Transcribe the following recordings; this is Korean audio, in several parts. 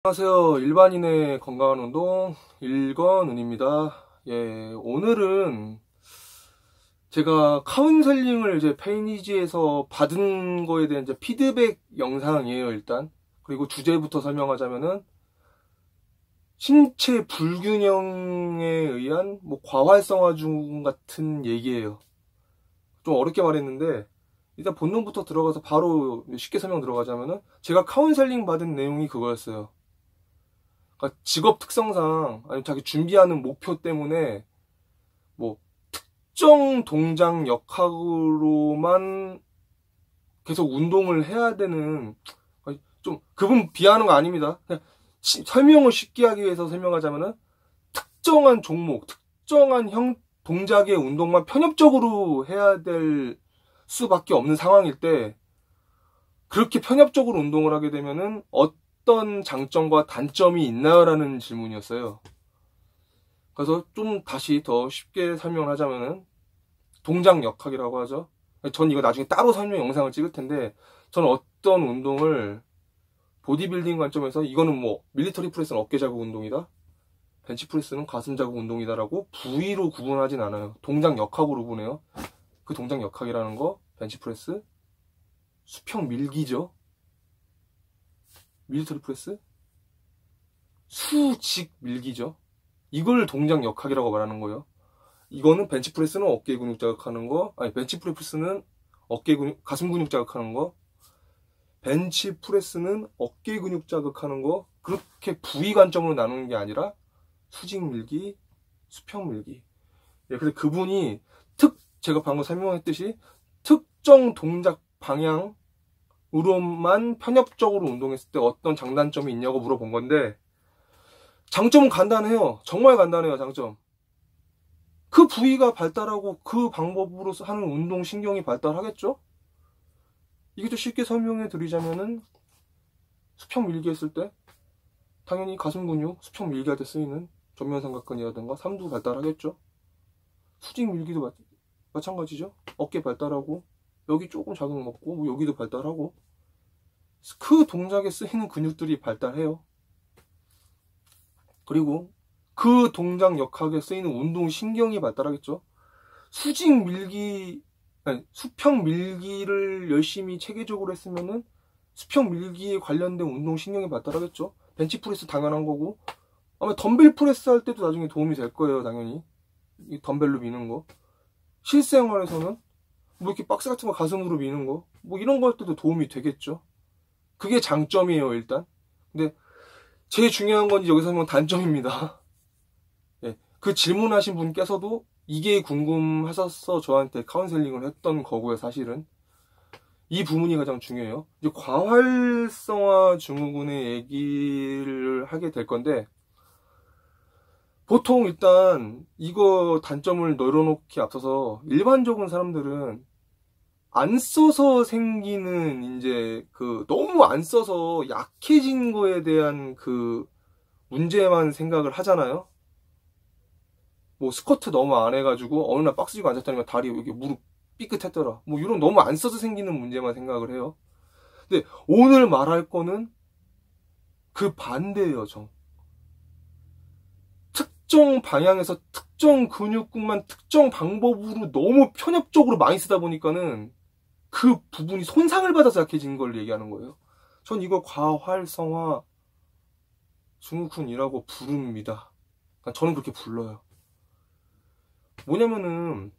안녕하세요. 일반인의 건강한 운동 일건운입니다. 예, 오늘은 제가 카운셀링을 이제 페이니지에서 받은 거에 대한 이제 피드백 영상이에요, 일단. 그리고 주제부터 설명하자면은 신체 불균형에 의한 과활성화 증후군 같은 얘기예요. 좀 어렵게 말했는데 일단 본론부터 들어가서 바로 쉽게 설명 들어가자면은 제가 카운셀링 받은 내용이 그거였어요. 그러니까 직업 특성상 아니면 자기 준비하는 목표 때문에 특정 동작 역학으로만 계속 운동을 해야 되는, 좀 그분 비하하는 거 아닙니다. 그냥 설명을 쉽게 하기 위해서 설명하자면은 특정한 종목, 특정한 동작의 운동만 편협적으로 해야 될 수밖에 없는 상황일 때, 그렇게 편협적으로 운동을 하게 되면은 어떤 장점과 단점이 있나요라는 질문이었어요. 그래서 좀 다시 더 쉽게 설명을 하자면은 동작 역학이라고 하죠. 전 이거 나중에 따로 설명 영상을 찍을 텐데, 저는 어떤 운동을 보디빌딩 관점에서 이거는 밀리터리 프레스는 어깨 자극 운동이다, 벤치 프레스는 가슴 자극 운동이다라고 부위로 구분하진 않아요. 동작 역학으로 보내요. 그 동작 역학이라는 거, 벤치 프레스, 수평 밀기죠. 밀리터리 프레스, 수직 밀기죠. 이걸 동작 역학이라고 말하는 거예요. 이거는 벤치 프레스는 어깨 근육 자극하는 거, 아니 벤치 프레스는 어깨 근육, 가슴 근육 자극하는 거, 벤치 프레스는 어깨 근육 자극하는 거, 그렇게 부위 관점으로 나누는 게 아니라 수직 밀기, 수평 밀기. 예, 그래서 그분이 제가 방금 설명했듯이 특정 동작 방향으로만 편협적으로 운동했을 때 어떤 장단점이 있냐고 물어본 건데, 장점은 간단해요. 정말 간단해요, 장점. 그 부위가 발달하고 그 방법으로 하는 운동 신경이 발달하겠죠? 이게 좀 쉽게 설명해 드리자면은, 수평 밀기 했을 때 당연히 가슴 근육, 수평 밀기 할 때 쓰이는 전면삼각근이라든가 삼두 발달하겠죠? 수직 밀기도 마찬가지죠? 어깨 발달하고, 여기 조금 자극 먹고, 여기도 발달하고, 그 동작에 쓰이는 근육들이 발달해요. 그리고 그 동작 역학에 쓰이는 운동 신경이 발달하겠죠. 수직 밀기, 아니, 수평 밀기를 열심히 체계적으로 했으면은 수평 밀기에 관련된 운동 신경이 발달하겠죠. 벤치 프레스 당연한 거고, 아마 덤벨 프레스 할 때도 나중에 도움이 될 거예요, 당연히. 이 덤벨로 미는 거. 실생활에서는 이렇게 박스 같은 거 가슴으로 미는 거, 이런 거 할 때도 도움이 되겠죠. 그게 장점이에요, 일단. 근데 제일 중요한 건 여기서는 단점입니다. 예, 그 질문하신 분께서도 이게 궁금하셔서 저한테 카운셀링을 했던 거고요, 사실은. 이 부분이 가장 중요해요. 이제 과활성화 증후군의 얘기를 하게 될 건데, 보통 일단 이거 단점을 널어놓기 앞서서 일반적인 사람들은 안 써서 생기는, 이제 너무 안 써서 약해진 거에 대한 문제만 생각을 하잖아요. 스쿼트 너무 안 해가지고 어느 날 박스 쥐고 앉았다니까 다리 여기 무릎 삐끗했더라, 이런 너무 안 써서 생기는 문제만 생각을 해요. 근데 오늘 말할 거는 그 반대예요. 특정 방향에서 특정 근육군만 특정 방법으로 너무 편협적으로 많이 쓰다 보니까는 그 부분이 손상을 받아서 약해진 걸 얘기하는 거예요. 전 이거 과활성화 증후군이라고 부릅니다. 저는 그렇게 불러요. 뭐냐면은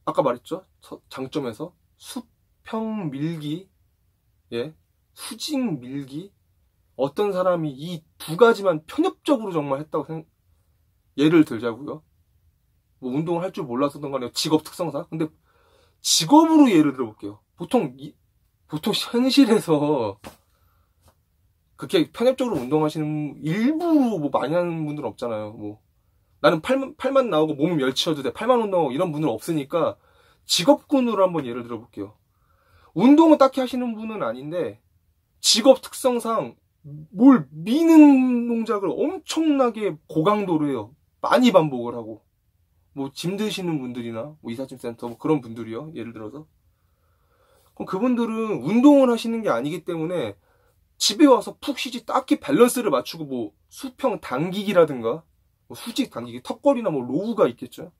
아까 말했죠, 장점에서 수평 밀기, 예, 수직 밀기, 어떤 사람이 이 두 가지만 편협적으로 정말 했다고 예를 들자고요. 운동을 할 줄 몰라서던 간에 직업 특성상. 근데 직업으로 예를 들어볼게요. 보통 현실에서 그렇게 편협적으로 운동하시는, 일부러 많이 하는 분들은 없잖아요. 나는 팔만 나오고 몸은 멸치여도 돼, 팔만 운동하고, 이런 분들은 없으니까 직업군으로 한번 예를 들어볼게요. 운동은 딱히 하시는 분은 아닌데 직업 특성상 뭘 미는 동작을 엄청나게 고강도로 해요. 많이 반복을 하고, 짐 드시는 분들이나 이삿짐 센터 그런 분들이요, 예를 들어서. 그럼 그분들은 운동을 하시는 게 아니기 때문에 집에 와서 푹 쉬지 딱히 밸런스를 맞추고 뭐 수평 당기기라든가 뭐 수직 당기기, 턱걸이나 뭐 로우가 있겠죠.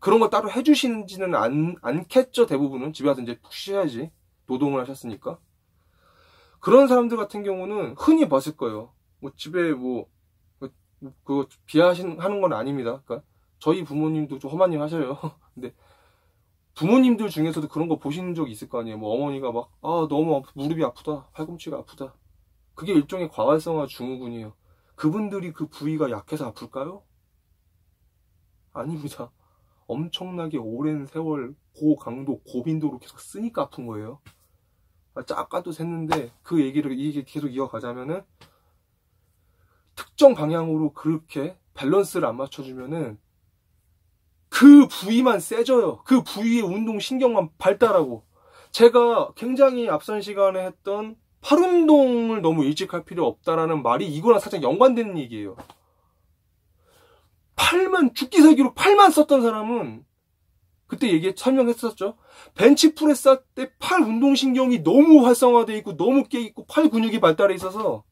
그런 걸 따로 해주시지는 않겠죠. 대부분은 집에 와서 이제 푹 쉬어야지 노동을 하셨으니까. 그런 사람들 같은 경우는 흔히 봤을 거예요. 뭐 집에 뭐 그거 비하하는 건 아닙니다. 그러니까 저희 부모님도 좀 험한 일 하셔요. 근데 부모님들 중에서도 그런 거 보신 적 있을 거 아니에요. 뭐 어머니가 막 너무 무릎이 아프다, 팔꿈치가 아프다. 그게 일종의 과활성화 증후군이에요. 그분들이 그 부위가 약해서 아플까요? 아닙니다. 엄청나게 오랜 세월 고강도 고빈도로 계속 쓰니까 아픈 거예요. 아까도 샜는데 그 얘기를 이게 계속 이어가자면은 특정 방향으로 그렇게 밸런스를 안 맞춰주면은 그 부위만 세져요. 그 부위의 운동신경만 발달하고. 제가 굉장히 앞선 시간에 했던 팔 운동을 너무 일찍 할 필요 없다라는 말이 이거랑 살짝 연관되는 얘기예요. 팔만, 죽기살기로 팔만 썼던 사람은 그때 설명했었죠. 벤치프레스 할 때 팔 운동신경이 너무 활성화되어 있고 너무 깨 있고 팔 근육이 발달해 있어서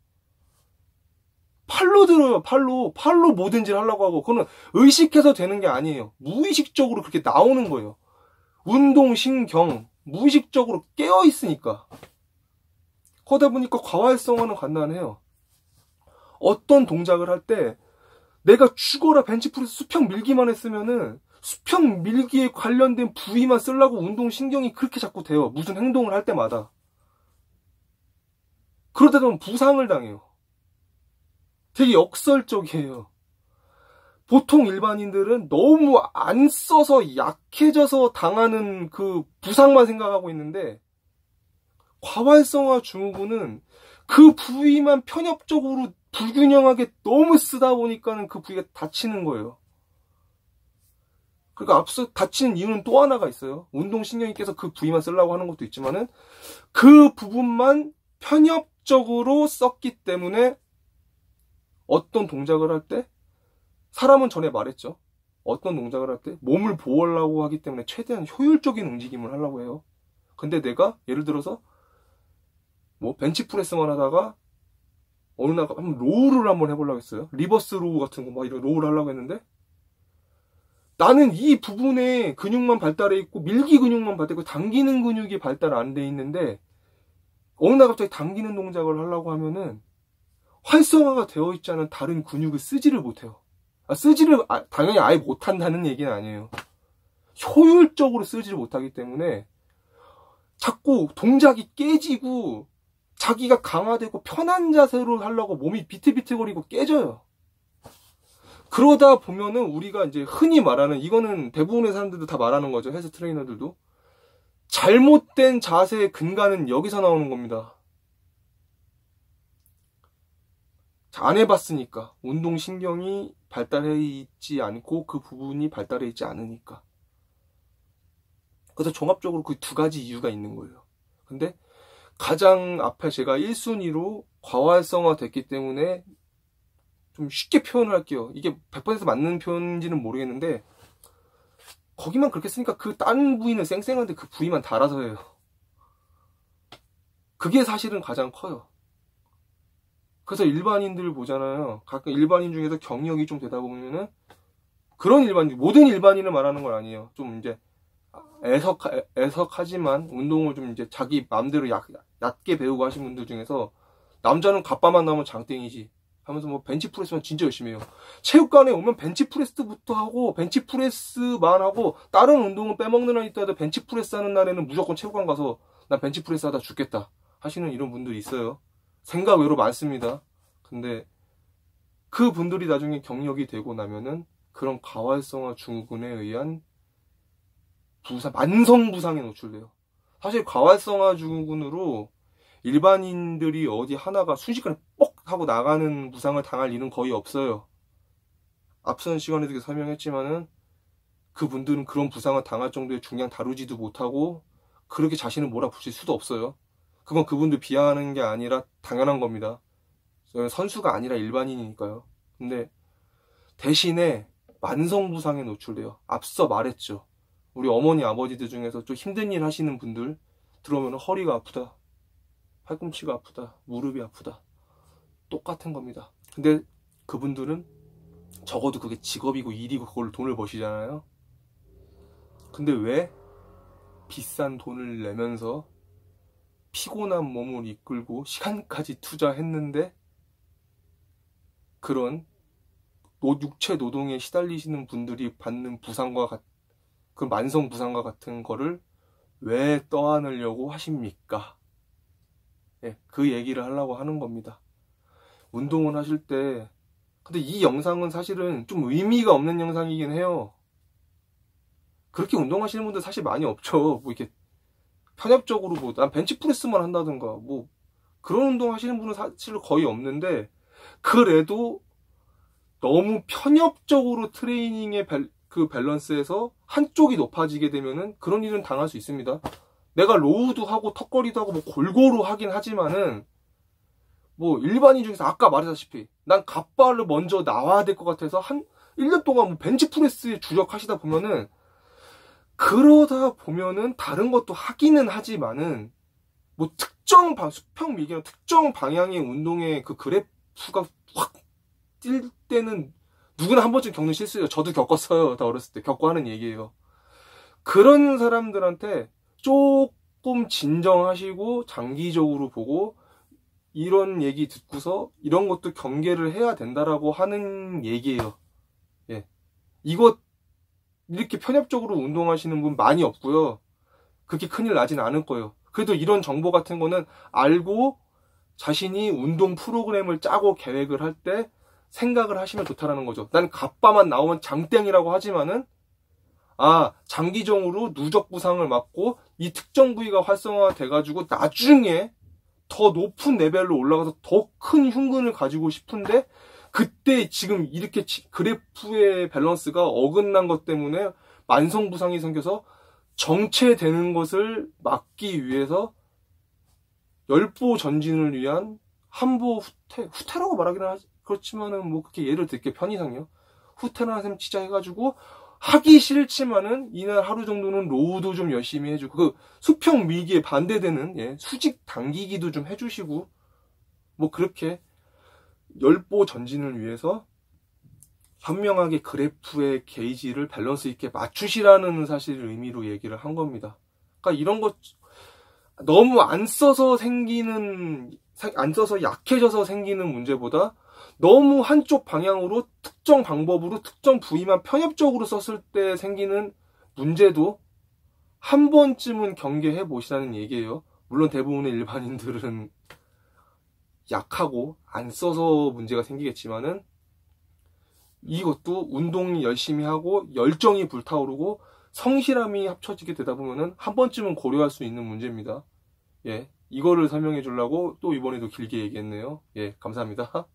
팔로 들어요. 팔로 뭐든지 하려고 하고. 그거는 의식해서 되는 게 아니에요. 무의식적으로 그렇게 나오는 거예요. 운동신경 무의식적으로 깨어 있으니까. 그러다 보니까 과활성화는 간단해요. 어떤 동작을 할 때 내가 죽어라 벤치프레스 수평 밀기만 했으면은 수평 밀기에 관련된 부위만 쓰려고 운동신경이 그렇게 자꾸 돼요. 무슨 행동을 할 때마다. 그러다 보면 부상을 당해요. 되게 역설적이에요. 보통 일반인들은 너무 안 써서 약해져서 당하는 그 부상만 생각하고 있는데 과활성화 증후군은 그 부위만 편협적으로 불균형하게 너무 쓰다 보니까는 그 부위가 다치는 거예요. 그러니까 앞서 다치는 이유는 또 하나가 있어요. 운동신경이 깨서 그 부위만 쓰려고 하는 것도 있지만은 그 부분만 편협적으로 썼기 때문에 어떤 동작을 할 때 사람은 전에 말했죠. 어떤 동작을 할 때 몸을 보호하려고 하기 때문에 최대한 효율적인 움직임을 하려고 해요. 근데 내가 예를 들어서 뭐 벤치프레스만 하다가 어느 날 한번 로우를 한번 해보려고 했어요. 리버스 로우 같은 거 막 이런 로우를 하려고 했는데 나는 이 부분에 근육만 발달해 있고 밀기 근육만 발달해 있고 당기는 근육이 발달 안 돼 있는데 어느 날 갑자기 당기는 동작을 하려고 하면은 활성화가 되어 있지 않은 다른 근육을 쓰지를 못해요. 당연히 아예 못한다는 얘기는 아니에요. 효율적으로 쓰지를 못하기 때문에 자꾸 동작이 깨지고 자기가 강화되고 편한 자세로 하려고 몸이 비틀비틀거리고 깨져요. 그러다 보면은 우리가 이제 흔히 말하는, 이거는 대부분의 사람들도 다 말하는 거죠. 헬스 트레이너들도. 잘못된 자세의 근간은 여기서 나오는 겁니다. 안 해봤으니까. 운동신경이 발달해 있지 않고 그 부분이 발달해 있지 않으니까. 그래서 종합적으로 그 두 가지 이유가 있는 거예요. 근데 가장 앞에 제가 1순위로 과활성화 됐기 때문에 좀 쉽게 표현을 할게요. 이게 100% 맞는 표현인지는 모르겠는데 거기만 그렇게 쓰니까 그 다른 부위는 쌩쌩한데 그 부위만 달아서 해요. 그게 사실은 가장 커요. 그래서 일반인들 보잖아요. 가끔 일반인 중에서 경력이 좀 되다 보면은 그런 일반인, 모든 일반인을 말하는 건 아니에요. 좀 이제 애석하지만 운동을 좀 이제 자기 마음대로 얕게 배우고 하신 분들 중에서 남자는 갑바만 나오면 장땡이지 하면서 뭐 벤치프레스만 진짜 열심히 해요. 체육관에 오면 벤치프레스부터 하고 벤치프레스만 하고 다른 운동은 빼먹는 날 있다도 벤치프레스 하는 날에는 무조건 체육관 가서 나 벤치프레스 하다 죽겠다 하시는 이런 분들이 있어요. 생각 외로 많습니다. 근데 그 분들이 나중에 경력이 되고 나면은 그런 과활성화 증후군에 의한 만성 부상에 노출돼요. 사실 과활성화 증후군으로 일반인들이 어디 하나가 순식간에 뻑 하고 나가는 부상을 당할 일은 거의 없어요. 앞선 시간에도 설명했지만은 그분들은 그런 부상을 당할 정도의 중량 다루지도 못하고 그렇게 자신을 몰아붙일 수도 없어요. 그건 그분들 비하하는 게 아니라 당연한 겁니다. 선수가 아니라 일반인이니까요. 근데 대신에 만성 부상에 노출돼요. 앞서 말했죠. 우리 어머니 아버지들 중에서 좀 힘든 일 하시는 분들 들어오면 허리가 아프다 팔꿈치가 아프다, 무릎이 아프다. 똑같은 겁니다. 근데 그분들은 적어도 그게 직업이고 일이고 그걸로 돈을 버시잖아요. 근데 왜 비싼 돈을 내면서 피곤한 몸을 이끌고 시간까지 투자했는데 그런 육체 노동에 시달리시는 분들이 받는 부상과 그 만성 부상과 같은 거를 왜 떠안으려고 하십니까? 예, 그 얘기를 하려고 하는 겁니다. 운동을 하실 때, 근데 이 영상은 사실은 좀 의미가 없는 영상이긴 해요. 그렇게 운동하시는 분들 사실 많이 없죠. 뭐 이렇게 편협적으로 뭐 난 벤치프레스만 한다든가 뭐 그런 운동 하시는 분은 사실 거의 없는데, 그래도 너무 편협적으로 트레이닝의 그 밸런스에서 한쪽이 높아지게 되면은 그런 일은 당할 수 있습니다. 내가 로우도 하고 턱걸이도 하고 뭐 골고루 하긴 하지만은 뭐 일반인 중에서 아까 말했다시피 난 갑발로 먼저 나와야 될 것 같아서 한 1년 동안 뭐 벤치프레스에 주력하시다 보면은, 그러다 보면은 다른 것도 하기는 하지만은 뭐 특정 수평 미개나 특정 방향의 운동의 그 그래프가 확 뛸 때는 누구나 한 번쯤 겪는 실수예요. 저도 겪었어요. 다 어렸을 때 겪고 하는 얘기예요. 그런 사람들한테 조금 진정하시고 장기적으로 보고 이런 얘기 듣고서 이런 것도 경계를 해야 된다라고 하는 얘기예요. 예. 이거 이렇게 편협적으로 운동하시는 분 많이 없고요. 그렇게 큰일 나진 않을 거예요. 그래도 이런 정보 같은 거는 알고 자신이 운동 프로그램을 짜고 계획을 할 때 생각을 하시면 좋다라는 거죠. 난 갑바만 나오면 장땡이라고 하지만은, 아, 장기적으로 누적 부상을 막고 이 특정 부위가 활성화가 돼가지고 나중에 더 높은 레벨로 올라가서 더 큰 흉근을 가지고 싶은데, 그때 지금 이렇게 그래프의 밸런스가 어긋난 것 때문에 만성 부상이 생겨서 정체되는 것을 막기 위해서 열보 전진을 위한 한보 후퇴라고 말하기는 그렇지만은 뭐 그렇게 예를 들게 편의상요. 후퇴라는 셈 치자 해가지고 하기 싫지만은 이날 하루 정도는 로우도 좀 열심히 해주고, 그 수평 밀기에 반대되는 수직 당기기도 좀 해주시고, 뭐 그렇게 열보 전진을 위해서 현명하게 그래프의 게이지를 밸런스 있게 맞추시라는 사실 의미로 얘기를 한 겁니다. 그러니까 이런 것 너무 안 써서 약해져서 생기는 문제보다 너무 한쪽 방향으로 특정 방법으로 특정 부위만 편협적으로 썼을 때 생기는 문제도 한 번쯤은 경계해 보시라는 얘기예요. 물론 대부분의 일반인들은 약하고 안 써서 문제가 생기겠지만은, 이것도 운동 열심히 하고 열정이 불타오르고 성실함이 합쳐지게 되다 보면은 한 번쯤은 고려할 수 있는 문제입니다. 예, 이거를 설명해 주려고 또 이번에도 길게 얘기했네요. 예, 감사합니다.